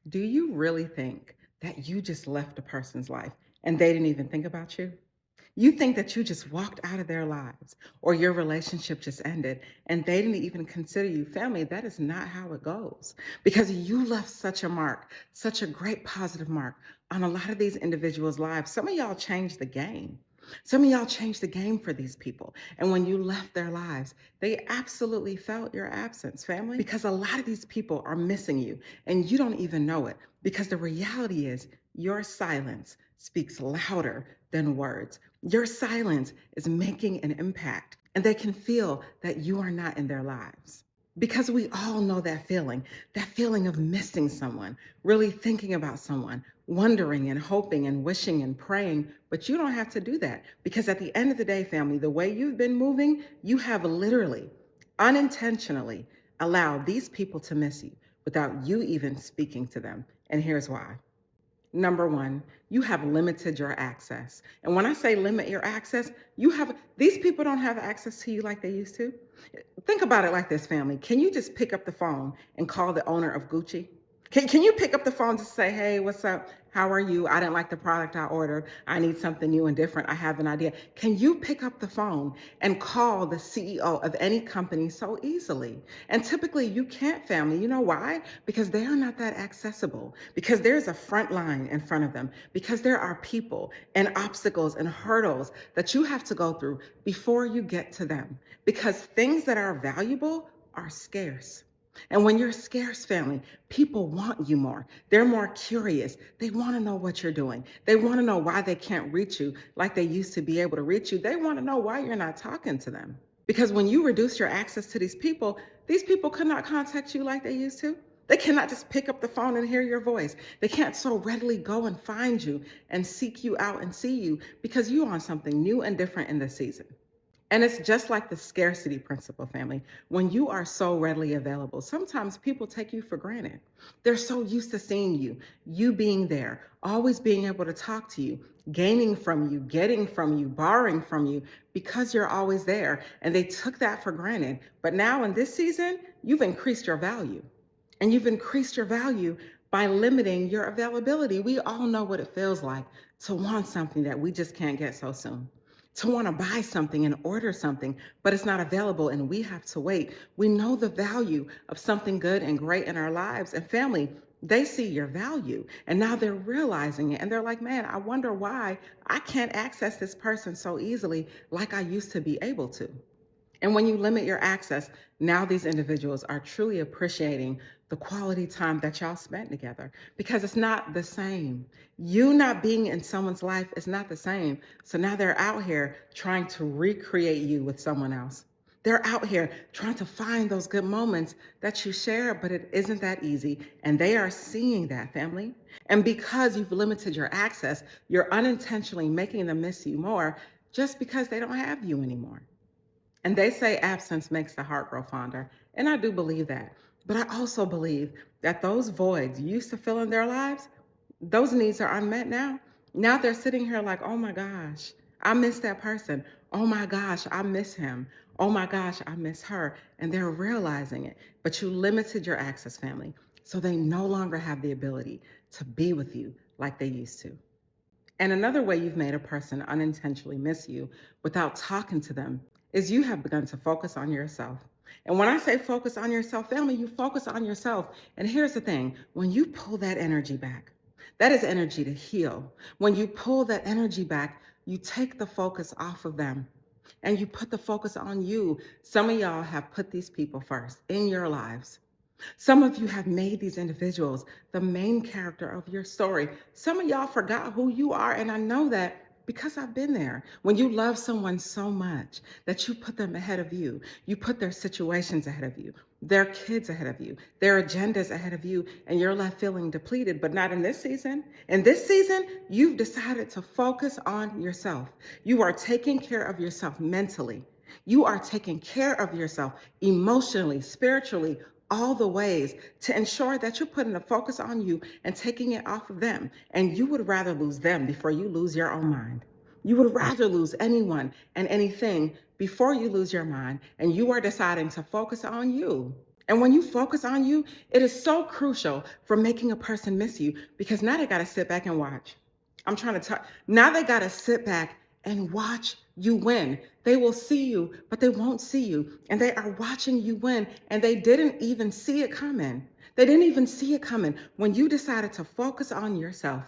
Do you really think that you just left a person's life and they didn't even think about you? You think that you just walked out of their lives or your relationship just ended and they didn't even consider you family. That is not how it goes because you left such a mark, such a great positive mark on a lot of these individuals' lives. Some of y'all changed the game. Some of y'all changed the game for these people. And when you left their lives, they absolutely felt your absence, family, because a lot of these people are missing you and you don't even know it because the reality is your silence speaks louder than words. Your silence is making an impact, and they can feel that you are not in their lives. Because we all know that feeling of missing someone, really thinking about someone, wondering and hoping and wishing and praying. But you don't have to do that because at the end of the day, family, the way you've been moving, you have literally, unintentionally allowed these people to miss you without you even speaking to them. And here's why. Number one, you have limited your access. And when I say limit your access, these people don't have access to you like they used to. Think about it like this, family. Can you just pick up the phone and call the owner of Gucci? Can you pick up the phone to say, hey, what's up? How are you? I didn't like the product I ordered. I need something new and different. I have an idea. Can you pick up the phone and call the CEO of any company so easily? And typically you can't, family. You know why? Because they are not that accessible, because there's a front line in front of them, because there are people and obstacles and hurdles that you have to go through before you get to them, because things that are valuable are scarce. And when you're scarce, family, people want you more. They're more curious. They want to know what you're doing. They want to know why they can't reach you like they used to be able to reach you. They want to know why you're not talking to them. Because when you reduce your access to these people could not contact you like they used to. They cannot just pick up the phone and hear your voice. They can't so readily go and find you and seek you out and see you because you're on something new and different in this season. And it's just like the scarcity principle, family. When you are so readily available, sometimes people take you for granted. They're so used to seeing you, you being there, always being able to talk to you, gaining from you, getting from you, borrowing from you, because you're always there. And they took that for granted. But now in this season, you've increased your value. And you've increased your value by limiting your availability. We all know what it feels like to want something that we just can't get so soon, to want to buy something and order something, but it's not available and we have to wait. We know the value of something good and great in our lives. And family, they see your value and now they're realizing it. And they're like, man, I wonder why I can't access this person so easily like I used to be able to. And when you limit your access, now these individuals are truly appreciating the quality time that y'all spent together because it's not the same. You not being in someone's life is not the same. So now they're out here trying to recreate you with someone else. They're out here trying to find those good moments that you share, but it isn't that easy. And they are seeing that, family. And because you've limited your access, you're unintentionally making them miss you more just because they don't have you anymore. And they say absence makes the heart grow fonder. And I do believe that. But I also believe that those voids used to fill in their lives, those needs are unmet now. Now they're sitting here like, oh my gosh, I miss that person. Oh my gosh, I miss him. Oh my gosh, I miss her. And they're realizing it. But you limited your access, family. So they no longer have the ability to be with you like they used to. And another way you've made a person unintentionally miss you without talking to them is you have begun to focus on yourself. And when I say focus on yourself, family, you focus on yourself. And here's the thing, when you pull that energy back, that is energy to heal. When you pull that energy back, you take the focus off of them and you put the focus on you. Some of y'all have put these people first in your lives. Some of you have made these individuals the main character of your story. Some of y'all forgot who you are, and I know that because I've been there. When you love someone so much that you put them ahead of you, you put their situations ahead of you, their kids ahead of you, their agendas ahead of you, and you're left feeling depleted, but not in this season. In this season, you've decided to focus on yourself. You are taking care of yourself mentally. You are taking care of yourself emotionally, spiritually, all the ways to ensure that you're putting the focus on you and taking it off of them. And you would rather lose them before you lose your own mind. You would rather lose anyone and anything before you lose your mind. And you are deciding to focus on you. And when you focus on you, it is so crucial for making a person miss you because now they got to sit back and watch. I'm trying to talk. Now they got to sit back and watch you win. They will see you, but they won't see you. And they are watching you win, and they didn't even see it coming. They didn't even see it coming. When you decided to focus on yourself,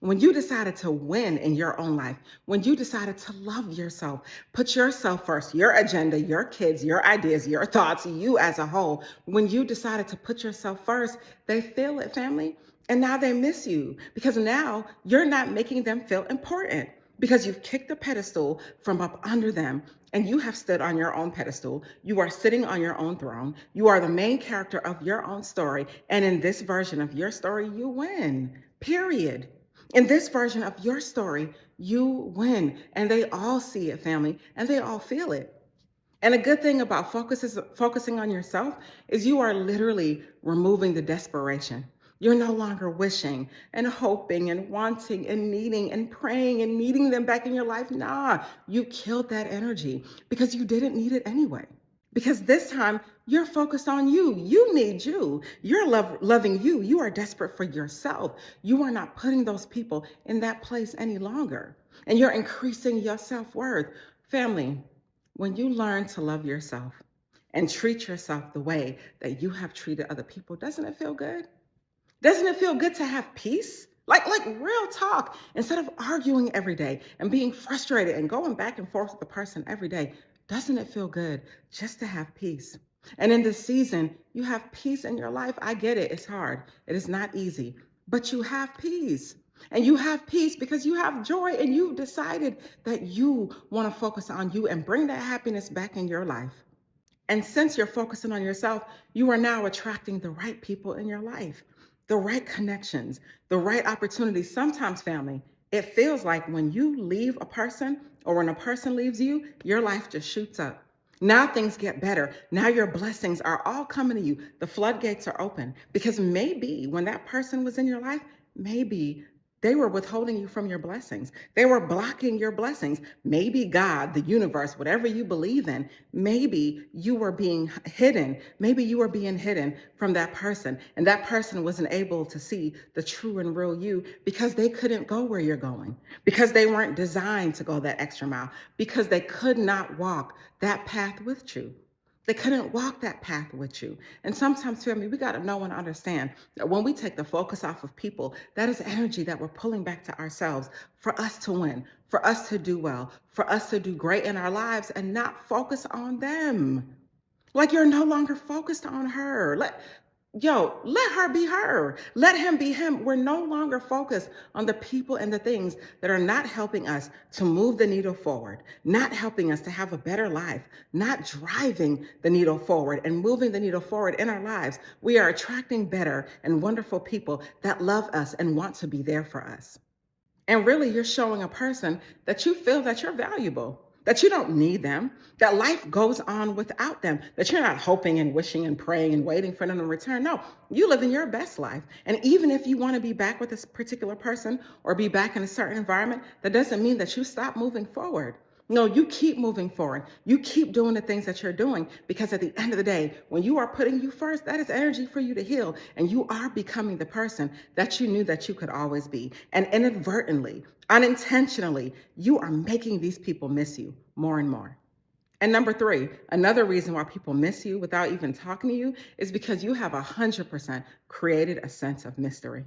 when you decided to win in your own life, when you decided to love yourself, put yourself first, your agenda, your kids, your ideas, your thoughts, you as a whole, when you decided to put yourself first, they feel it, family. And now they miss you because now you're not making them feel important because you've kicked the pedestal from up under them and you have stood on your own pedestal. You are sitting on your own throne. You are the main character of your own story. And in this version of your story, you win, period. In this version of your story, you win. And they all see it, family, and they all feel it. And a good thing about focusing on yourself is you are literally removing the desperation. You're no longer wishing and hoping and wanting and needing and praying and needing them back in your life. Nah, you killed that energy because you didn't need it anyway. Because this time you're focused on you. You need you. You're loving you. You are desperate for yourself. You are not putting those people in that place any longer. And you're increasing your self worth. Family, when you learn to love yourself and treat yourself the way that you have treated other people, doesn't it feel good? Doesn't it feel good to have peace? Like real talk. Instead of arguing every day and being frustrated and going back and forth with the person every day, doesn't it feel good just to have peace? And in this season, you have peace in your life. I get it. It's hard. It is not easy, but you have peace. And you have peace because you have joy and you've decided that you want to focus on you and bring that happiness back in your life. And since you're focusing on yourself, you are now attracting the right people in your life, the right connections, the right opportunities. Sometimes, family, it feels like when you leave a person or when a person leaves you, your life just shoots up. Now things get better. Now your blessings are all coming to you. The floodgates are open because maybe when that person was in your life, maybe they were withholding you from your blessings. They were blocking your blessings. Maybe God, the universe, whatever you believe in, maybe you were being hidden. Maybe you were being hidden from that person. And that person wasn't able to see the true and real you because they couldn't go where you're going, because they weren't designed to go that extra mile, because they could not walk that path with you. They couldn't walk that path with you. And sometimes, family, we got to know and understand that when we take the focus off of people, that is energy that we're pulling back to ourselves for us to win, for us to do well, for us to do great in our lives and not focus on them. Like you're no longer focused on her. Let her be her. Let him be him. We're no longer focused on the people and the things that are not helping us to move the needle forward, not helping us to have a better life, not driving the needle forward and moving the needle forward in our lives. We are attracting better and wonderful people that love us and want to be there for us. And really, you're showing a person that you feel that you're valuable, that you don't need them, that life goes on without them, that you're not hoping and wishing and praying and waiting for them to return. No, you live in your best life. And even if you want to be back with this particular person or be back in a certain environment, that doesn't mean that you stop moving forward. No, you keep moving forward. You keep doing the things that you're doing because at the end of the day, when you are putting you first, that is energy for you to heal. And you are becoming the person that you knew that you could always be. And inadvertently, unintentionally, you are making these people miss you more and more. And number three, another reason why people miss you without even talking to you is because you have 100% created a sense of mystery.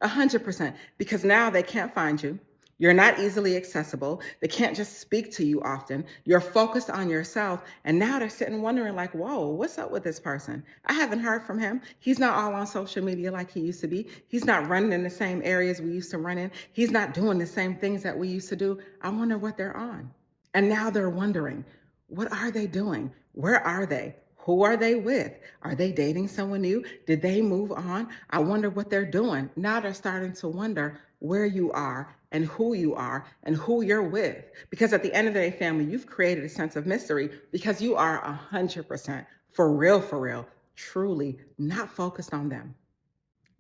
100%, because now they can't find you. You're not easily accessible. They can't just speak to you often. You're focused on yourself. And now they're sitting wondering like, whoa, what's up with this person? I haven't heard from him. He's not all on social media like he used to be. He's not running in the same areas we used to run in. He's not doing the same things that we used to do. I wonder what they're on. And now they're wondering, what are they doing? Where are they? Who are they with? Are they dating someone new? Did they move on? I wonder what they're doing. Now they're starting to wonder where you are and who you're with. Because at the end of the day, family, you've created a sense of mystery because you are 100% for real, truly not focused on them.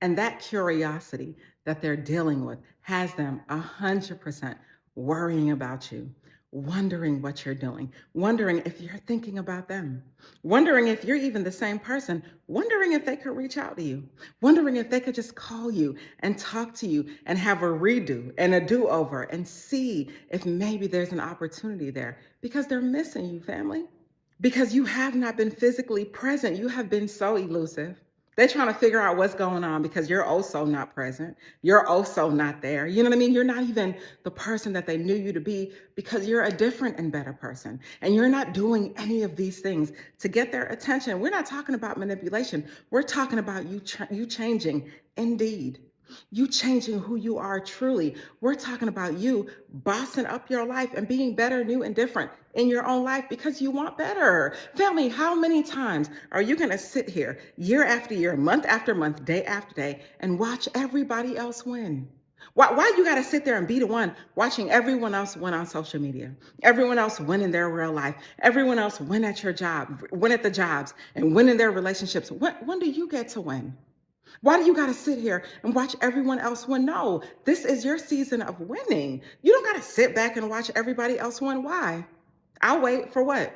And that curiosity that they're dealing with has them 100% worrying about you, wondering what you're doing, wondering if you're thinking about them, wondering if you're even the same person, wondering if they could reach out to you, wondering if they could just call you and talk to you and have a redo and a do-over and see if maybe there's an opportunity there because they're missing you, family. Because you have not been physically present. You have been so elusive. They're trying to figure out what's going on because you're also not present. You're also not there. You know what I mean? You're not even the person that they knew you to be because you're a different and better person. And you're not doing any of these things to get their attention. We're not talking about manipulation. We're talking about you changing indeed. You changing who you are truly. We're talking about you bossing up your life and being better, new, and different in your own life because you want better. Family, how many times are you going to sit here year after year, month after month, day after day, and watch everybody else win? Why you got to sit there and be the one watching everyone else win on social media, everyone else win in their real life, everyone else win at your job, win at the jobs, and win in their relationships? When do you get to win? Why do you got to sit here and watch everyone else win? No, this is your season of winning. You don't got to sit back and watch everybody else win. Why? I'll wait for what?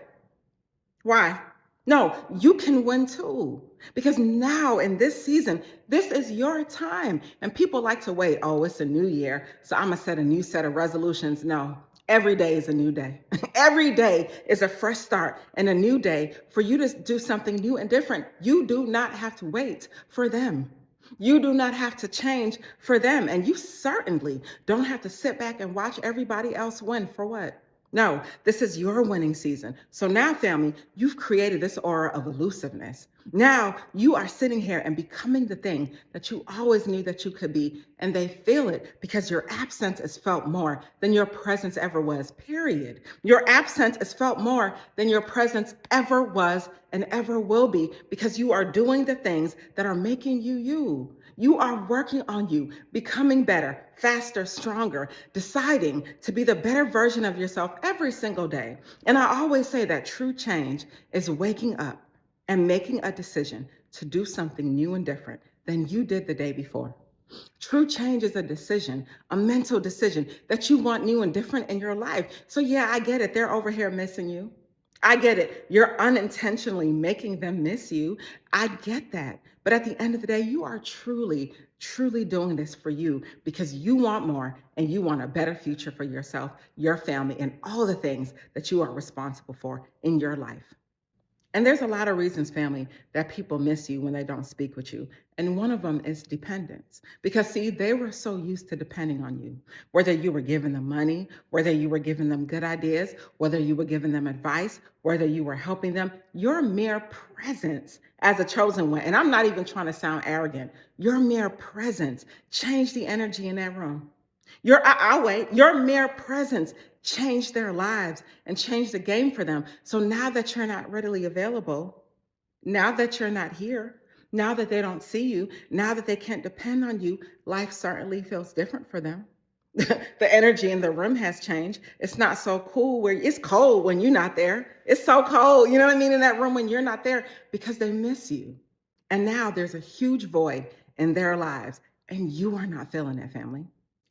Why? No, you can win too. Because now in this season, this is your time. And people like to wait. Oh, it's a new year, so I'm going to set a new set of resolutions. No, every day is a new day. Every day is a fresh start and a new day for you to do something new and different. You do not have to wait for them. You do not have to change for them. And you certainly don't have to sit back and watch everybody else win for what? No, this is your winning season. So now, family, you've created this aura of elusiveness. Now you are sitting here and becoming the thing that you always knew that you could be. And they feel it because your absence is felt more than your presence ever was, period. Your absence is felt more than your presence ever was and ever will be because you are doing the things that are making you you. You are working on you, becoming better, faster, stronger, deciding to be the better version of yourself every single day. And I always say that true change is waking up and making a decision to do something new and different than you did the day before. True change is a decision, a mental decision that you want new and different in your life. So yeah, I get it. They're over here missing you. I get it. You're unintentionally making them miss you. I get that. But at the end of the day, you are truly, truly doing this for you because you want more and you want a better future for yourself, your family, and all the things that you are responsible for in your life. And there's a lot of reasons, family, that people miss you when they don't speak with you. And one of them is dependence. Because, see, they were so used to depending on you. Whether you were giving them money, whether you were giving them good ideas, whether you were giving them advice, whether you were helping them, your mere presence as a chosen one, and I'm not even trying to sound arrogant, your mere presence changed the energy in that room. I'll wait. Your mere presence changed their lives and changed the game for them. So now that you're not readily available, now that you're not here, now that they don't see you, now that they can't depend on you, life certainly feels different for them. The energy in the room has changed. It's not so cool where it's cold when you're not there. It's so cold, you know what I mean, in that room when you're not there because they miss you. And now there's a huge void in their lives and you are not feeling it, family.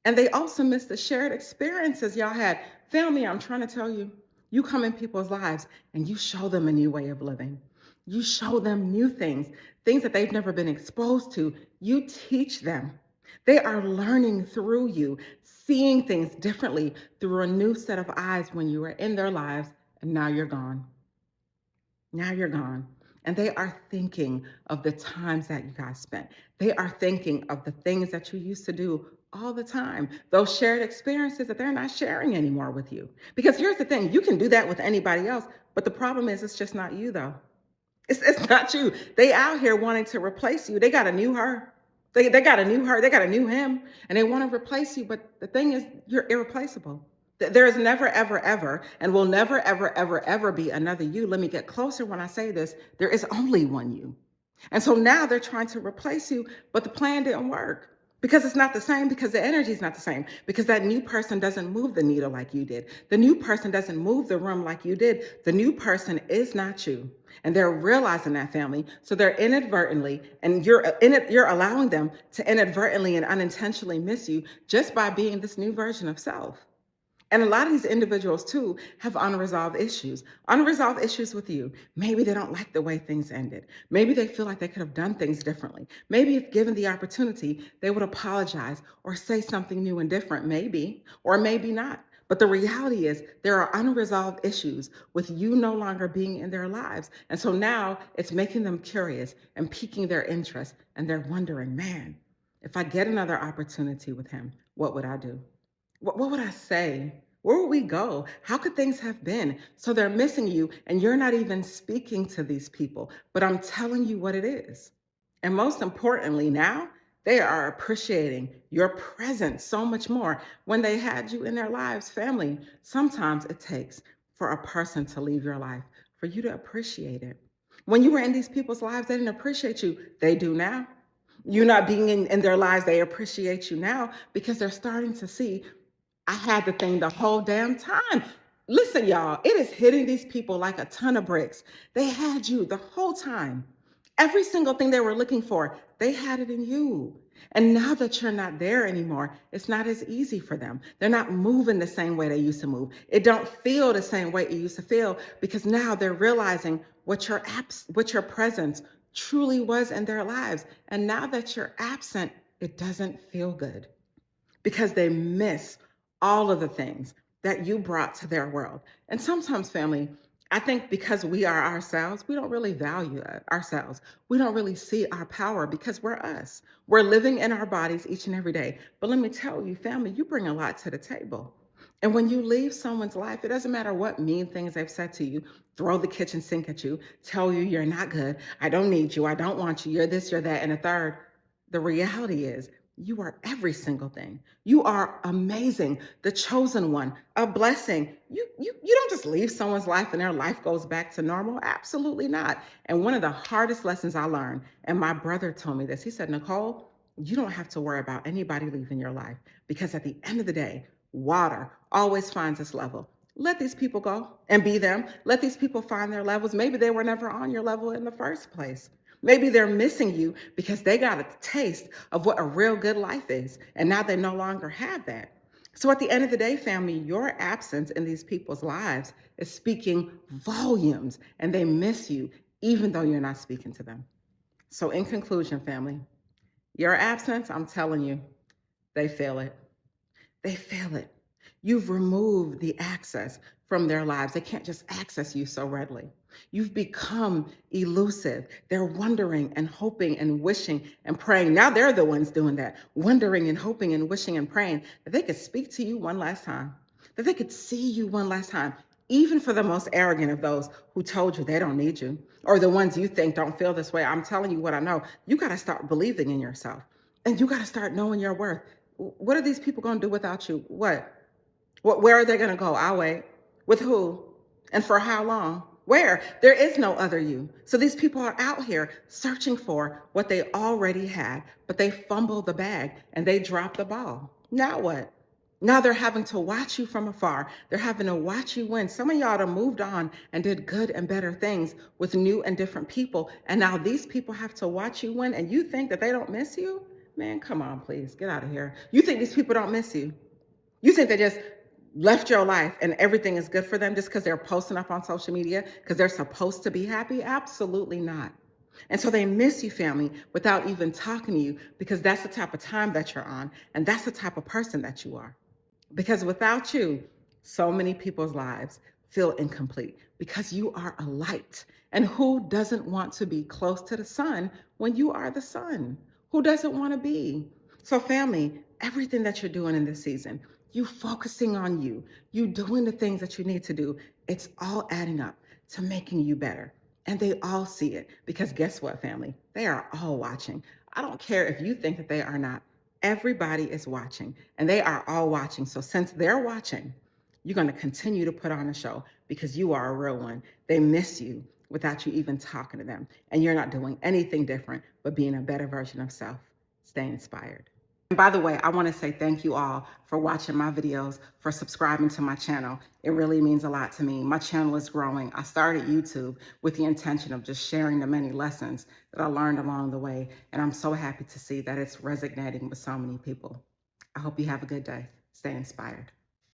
And they also miss the shared experiences y'all had. Family, I'm trying to tell you, you come in people's lives and you show them a new way of living. You show them new things, things that they've never been exposed to. You teach them. They are learning through you, seeing things differently through a new set of eyes when you were in their lives, and now you're gone. Now you're gone. And they are thinking of the times that you guys spent. They are thinking of the things that you used to do all the time, those shared experiences that they're not sharing anymore with you. Because here's the thing, you can do that with anybody else, but the problem is it's just not you though. It's not you. They out here wanting to replace you. They got a new her. They got a new her. They got a new him, and they want to replace you. But the thing is, you're irreplaceable. There is never, ever, ever, and will never, ever, ever, ever be another you. Let me get closer when I say this. There is only one you. And so now they're trying to replace you, but the plan didn't work. Because it's not the same, because the energy is not the same, because that new person doesn't move the needle like you did. The new person doesn't move the room like you did. The new person is not you. And they're realizing that, family. So they're inadvertently, and you're allowing them to inadvertently and unintentionally miss you just by being this new version of self. And a lot of these individuals too have unresolved issues with you. Maybe they don't like the way things ended. Maybe they feel like they could have done things differently. Maybe if given the opportunity, they would apologize or say something new and different, maybe, or maybe not. But the reality is there are unresolved issues with you no longer being in their lives. And so now it's making them curious and piquing their interest. And they're wondering, man, if I get another opportunity with him, what would I do? What would I say? Where would we go? How could things have been? So they're missing you, and you're not even speaking to these people, but I'm telling you what it is. And most importantly, now they are appreciating your presence so much more when they had you in their lives. Family, sometimes it takes for a person to leave your life for you to appreciate it. When you were in these people's lives, they didn't appreciate you. They do now. You not being in their lives, they appreciate you now because they're starting to see I had the thing the whole damn time. Listen, y'all, it is hitting these people like a ton of bricks. They had you the whole time. Every single thing they were looking for, they had it in you. And now that you're not there anymore, it's not as easy for them. They're not moving the same way they used to move. It don't feel the same way it used to feel because now they're realizing what your presence truly was in their lives. And now that you're absent, it doesn't feel good because they miss all of the things that you brought to their world. And sometimes, family, I think because we are ourselves, we don't really value ourselves. We don't really see our power because we're us. We're living in our bodies each and every day. But let me tell you, family, you bring a lot to the table. And when you leave someone's life, it doesn't matter what mean things they've said to you, throw the kitchen sink at you, tell you you're not good, I don't need you, I don't want you, you're this, you're that, and a third. The reality is you are every single thing. You are amazing, the chosen one, a blessing. You don't just leave someone's life and their life goes back to normal. Absolutely not. And one of the hardest lessons I learned, and my brother told me this, he said, Nicole, you don't have to worry about anybody leaving your life because at the end of the day, water always finds its level. Let these people go and be them. Let these people find their levels. Maybe they were never on your level in the first place. Maybe they're missing you because they got a taste of what a real good life is, and now they no longer have that. So at the end of the day, family, your absence in these people's lives is speaking volumes, and they miss you even though you're not speaking to them. So in conclusion, family, your absence, I'm telling you, they feel it. They feel it. You've removed the access from their lives. They can't just access you so readily. You've become elusive. They're wondering and hoping and wishing and praying. Now they're the ones doing that, wondering and hoping and wishing and praying that they could speak to you one last time, that they could see you one last time, even for the most arrogant of those who told you they don't need you, or the ones you think don't feel this way. I'm telling you what I know. You got to start believing in yourself, and you got to start knowing your worth. What are these people going to do without you? Where are they going to go? I'll wait. With who? And for how long? Where? There is no other you. So these people are out here searching for what they already had, but they fumbled the bag and they dropped the ball. Now what? Now they're having to watch you from afar. They're having to watch you win. Some of y'all have moved on and did good and better things with new and different people. And now these people have to watch you win, and you think that they don't miss you? Man, come on, please. Get out of here. You think these people don't miss you? You think they just left your life and everything is good for them just because they're posting up on social media because they're supposed to be happy? Absolutely not. And so they miss you, family, without even talking to you because that's the type of time that you're on and that's the type of person that you are. Because without you, so many people's lives feel incomplete because you are a light. And who doesn't want to be close to the sun when you are the sun? Who doesn't want to be? So, family, everything that you're doing in this season, you focusing on you doing the things that you need to do, it's all adding up to making you better. And they all see it because guess what, family? They are all watching. I don't care if you think that they are not. Everybody is watching and they are all watching. So since they're watching, you're going to continue to put on a show because you are a real one. They miss you without you even talking to them. And you're not doing anything different but being a better version of self. Stay inspired. And by the way, I want to say thank you all for watching my videos, for subscribing to my channel. It really means a lot to me. My channel is growing. I started YouTube with the intention of just sharing the many lessons that I learned along the way. And I'm so happy to see that it's resonating with so many people. I hope you have a good day. Stay inspired.